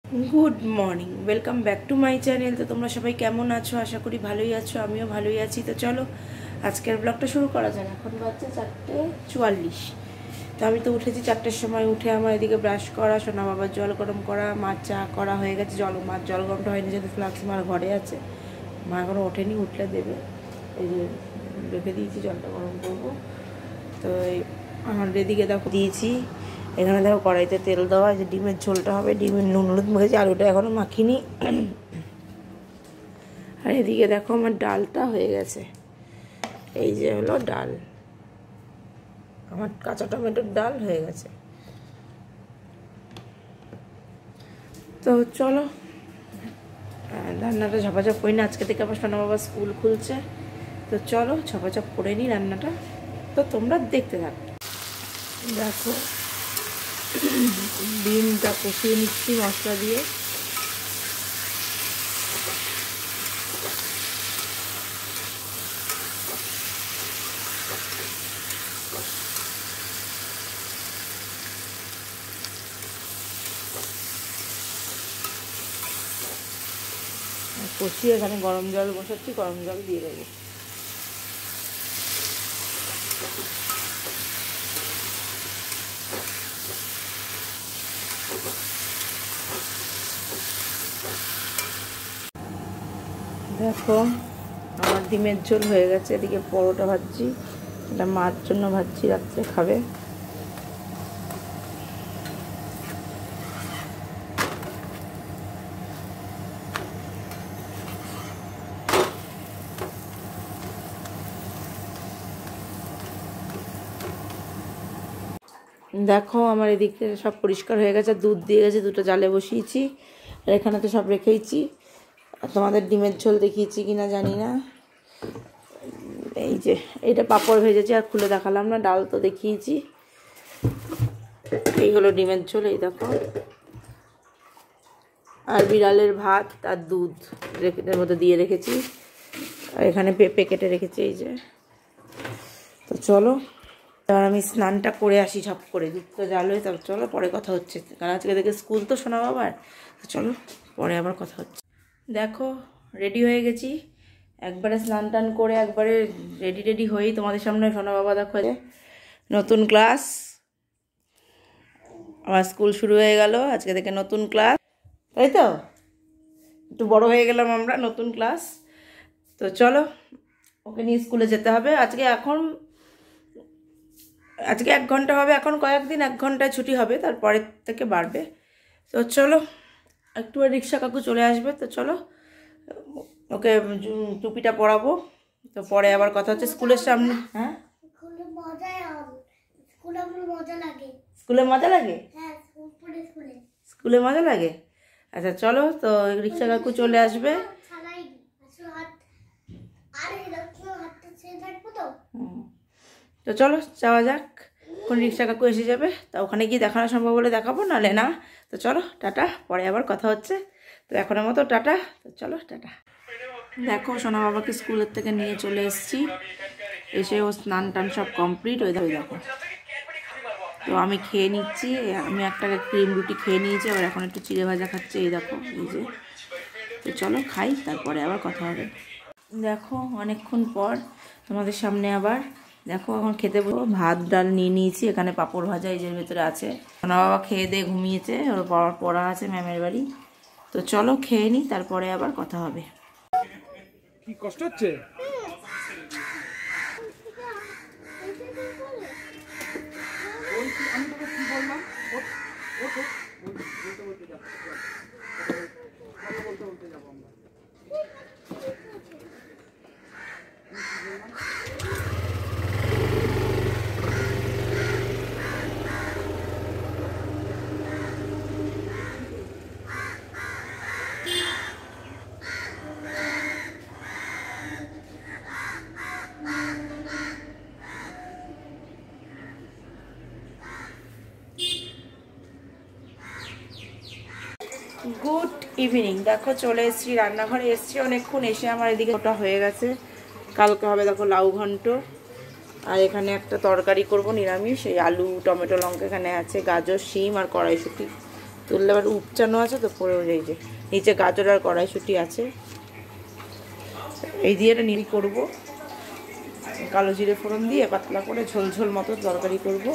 Good morning welcome back to my channel. तो तुम्हारा सबाई केमन आछो? आशा करी भालोई आछो, आमिओ भालोई आछि। तो चलो आजकेर ब्लगटा शुरू करा जाक। एखन बाजছে 4:44। तो आमी तो उठेছি 4टेर समय। उठे आमार एदिके ब्राश करा, सोना बाবার जल गरम करा, मार चा करा হয়ে গেছে। মার জল গরমটা হয়নি যেহেতু ফ্লাক্স মার ঘরে আছে। মা এখনো ওঠেনি, উঠলে দেবে। এই যে রেখে দিয়েছি, জলটা গরম করবো। তো আমার এদিকে দেখো দিয়েছি, এখানে দেখো কড়াইতে তেল দেওয়া, যে ডিমের ঝোলটা হবে। ডিমের নুন হলুদ মেখেছি, আলুটা এখনও মাখিনি। আর এদিকে দেখো আমার ডালটা হয়ে গেছে। এই যে হলো ডাল, আমার কাঁচা টমেটোর ডাল হয়ে গেছে। তো চলো রান্নাটা ঝপাঝপ করি না, আজকে থেকে আবার সোনা বাবা স্কুল খুলছে। তো চলো ঝপাঝপ করে নিই রান্নাটা। তো তোমরা দেখতে থাকো। দেখো ডিমটা কষিয়ে নিচ্ছি মশলা দিয়ে। কষিয়ে এখানে গরম জল বসাচ্ছি, গরম জল দিয়ে দেবো। দেখো আমার ডিমের ঝোল হয়ে গেছে। এদিকে পরোটা ভাজছি, এটা মার জন্য ভাজছি, রাত্রে খাবে। দেখো আমার এদিকে সব পরিষ্কার হয়ে গেছে, দুধ দিয়ে গেছে, দুটো জালে বসিয়েছি। আর এখানে তো সব রেখেইছি। তোমাদের ডিমের ঝোল দেখিয়েছি কিনা জানি না। এই যে এইটা পাঁপড় ভেজেছি, আর খুলে দেখালাম না। ডাল তো দেখিয়েছি। এই হলো ডিমের ঝোল, এই দেখো। আর বিড়ালের ভাত আর দুধ এর মধ্যে দিয়ে রেখেছি। আর এখানে পেঁপে কেটে রেখেছি, এই যে। তো চলো এবার আমি স্নানটা করে আসি ঝপ করে। দুধ তো জাল হয়ে, তারপর চলো পরে কথা হচ্ছে, কারণ আজকে থেকে স্কুল তো শোনা বাবার। তো চলো পরে আবার কথা হচ্ছে। দেখো রেডি হয়ে গেছি, একবারে স্নান টান করে একবারে রেডি হয়েই তোমাদের সামনে সোনা বাবা দেখো নতুন ক্লাস। আমার স্কুল শুরু হয়ে গেল আজকে থেকে, নতুন ক্লাস, তাই তো? একটু বড় হয়ে গেলাম আমরা, নতুন ক্লাস। তো চলো ওকে নিয়ে স্কুলে যেতে হবে। আজকে 1 ঘন্টা হবে, এখন কয়েকদিন 1 ঘন্টায় ছুটি হবে, তারপরের থেকে বাড়বে। তো চলো একটু রিক্সা কাকু চলে আসবে। তো চলো ওকে টুপিটা পরাবো। তো পরে আবার কথা হচ্ছে স্কুলের সামনে। হ্যাঁ স্কুলে মজা লাগে, স্কুলে মজা লাগে। আচ্ছা চলো, তো রিক্সা কাকু চলে আসবে। তো চলো যাওয়া যাক, কোন রিক্সা কাকু এসে যাবে। তা ওখানে গিয়ে দেখানো সম্ভব হলে দেখাবো, নাহলে না। তো চলো টাটা, পরে আবার কথা হচ্ছে। তো এখনের মতো টাটা। তো চলো টাটা। দেখো সোনা বাবাকে স্কুলের থেকে নিয়ে চলে এসেছি, এসে ও স্নান টান সব কমপ্লিট। ওই দেখো, তো আমি খেয়ে নিচ্ছি। আমি একটা ক্রিম রুটি খেয়ে নিয়েছি, আবার এখন একটু চিড়ে ভাজা খাচ্ছি, এই দেখো, এই যে। তো চলো খাই, তারপরে আবার কথা হবে। দেখো অনেকক্ষণ পর তোমাদের সামনে আবার। দেখো এখন খেতে বসবো। ভাত ডাল নিয়ে নিয়েছি, এখানে পাঁপড় ভাজা এই যে ভেতরে আছে। সোনা বাবা খেয়ে দিয়ে ঘুমিয়েছে, ওর পড়া আছে ম্যামের বাড়ি। তো চলো খেয়ে নিই, তারপরে আবার কথা হবে। কি কষ্ট হচ্ছে? আমি তোকে কি বললাম? বলতে যাবো আমরা। Good evening. দেখো চলে এসেছি রান্নাঘরে, এসেছি অনেকক্ষণ। এসে আমার এদিকে ওটা হয়ে গেছে। কালকে হবে দেখো লাউ ঘন্ট, আর এখানে একটা তরকারি করব নিরামিষ, এই আলু টমেটো লঙ্কা এখানে আছে, গাজর শিম আর কড়াইশুঁটি। তুললে আবার উপচানো আছে তো পড়েও যায়, যে নিচে গাজর আর কড়াইশুঁটি আছে, এই দিয়ে এটা নীল করবো, কালো জিরে ফোড়ন দিয়ে পাতলা করে ঝোল ঝোল মতো তরকারি করব।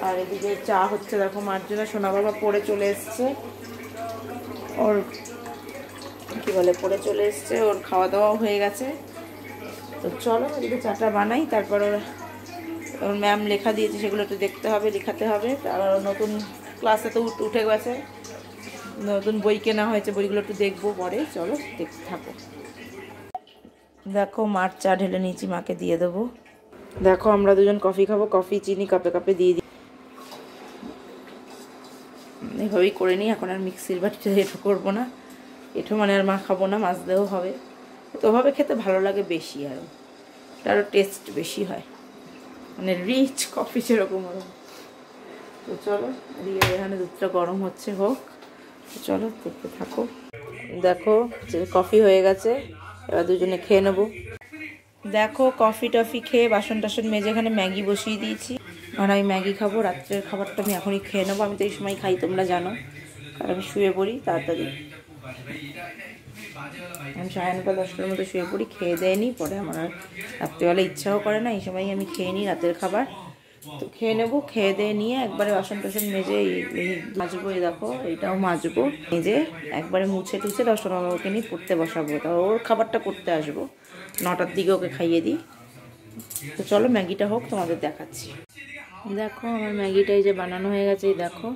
আর এদিকে চা হচ্ছে, দেখো মার্জনা সোনা বাবা পড়ে চলে এসছে, ওর কী বলে পড়ে চলে এসছে, ওর খাওয়া দাওয়াও হয়ে গেছে। তো চলো এদিকে চাটা বানাই, তারপর ওর ম্যাম লেখা দিয়েছে সেগুলো একটু দেখতে হবে, লেখাতে হবে। তারপর নতুন ক্লাসে তো উঠে গেছে, নতুন বই কেনা হয়েছে, বইগুলো একটু দেখবো পরে। চলো দেখতে থাকো। দেখো মার চা ঢেলে নিয়েছি, মাকে দিয়ে দেবো। দেখো আমরা দুজন কফি খাবো, কফি চিনি কাপে কাপে দিয়ে দিই, এভাবেই করে নিই। এখন আর মিক্সির বাটিতে এঁঠো করবো না, এঁঠো মানে আর মা খাবো না, মাছ দেওয়া হবে। তো ওভাবে খেতে ভালো লাগে বেশি, আরও টেস্ট বেশি হয়, মানে রিচ কফি সেরকম ওরকম। তো চলো এদিকে এখানে দুধটা গরম হচ্ছে, হোক। তো চলো দেখতে থাকো। দেখো কফি হয়ে গেছে, এবার দুজনে খেয়ে নেবো। দেখো কফি টফি খেয়ে বাসন টাসন মেজে এখানে ম্যাগি বসিয়ে দিয়েছি, কারণ আমি ম্যাগি খাবো। রাত্রের খাবারটা আমি এখনই খেয়ে নেবো, আমি তো এই সময় খাই, তোমরা জানো, কারণ আমি শুয়ে পড়ি তাড়াতাড়ি। আমি 9:30 10টার মতো শুয়ে পড়ি, খেয়ে দেয় নি, পরে আমার আর রাত্রিবেলা ইচ্ছাও করে না, এই সময়ই আমি খেয়ে নিই রাতের খাবার। তো খেয়ে নেবো, খেয়ে দিয়ে নিয়ে একবারে বাসন টাসন মেজে মাজবো, এই দেখো এইটাও মাজবো, মেজে একবারে মুছে টুছে দশটাকে নিয়ে পড়তে বসাবো। তা ওর খাবারটা করতে আসবো, 9টার দিকে ওকে খাইয়ে দিই। তো চলো ম্যাগিটা হোক, তোমাদের দেখাচ্ছি। দেখো আমার ম্যাগিটা এই যে বানানো হয়ে গেছে, এই দেখো।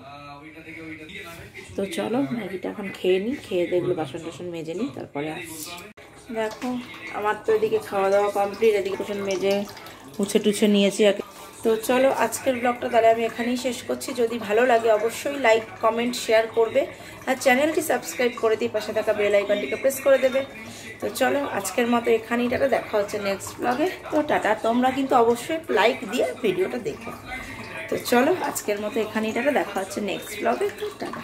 তো চলো ম্যাগিটা এখন খেয়ে নিই, খেয়ে দেখলো বাসন টাসন মেজে নিই, তারপরে আসছি। দেখো আমার তো এদিকে খাওয়া দাওয়া কমপ্লিট, এদিকে বাসন মেজে মুছে টুছে নিয়েছি। তো চলো আজকের ব্লগটা তাহলে আমি এখানেই শেষ করছি। যদি ভালো লাগে অবশ্যই লাইক কমেন্ট শেয়ার করবে, আর চ্যানেলটি সাবস্ক্রাইব করে দিয়ে পাশে থাকা বেল আইকনটিকে প্রেস করে দেবে। তো চলো আজকের মতো এখানেই টাটা, দেখা হচ্ছে নেক্সট ব্লগে। তো টাটা, তোমরা কিন্তু অবশ্যই লাইক দিয়ে ভিডিওটা দেখো। তো চলো আজকের মতো এখানেই টাটা, দেখা হচ্ছে নেক্সট ব্লগে। টাটা।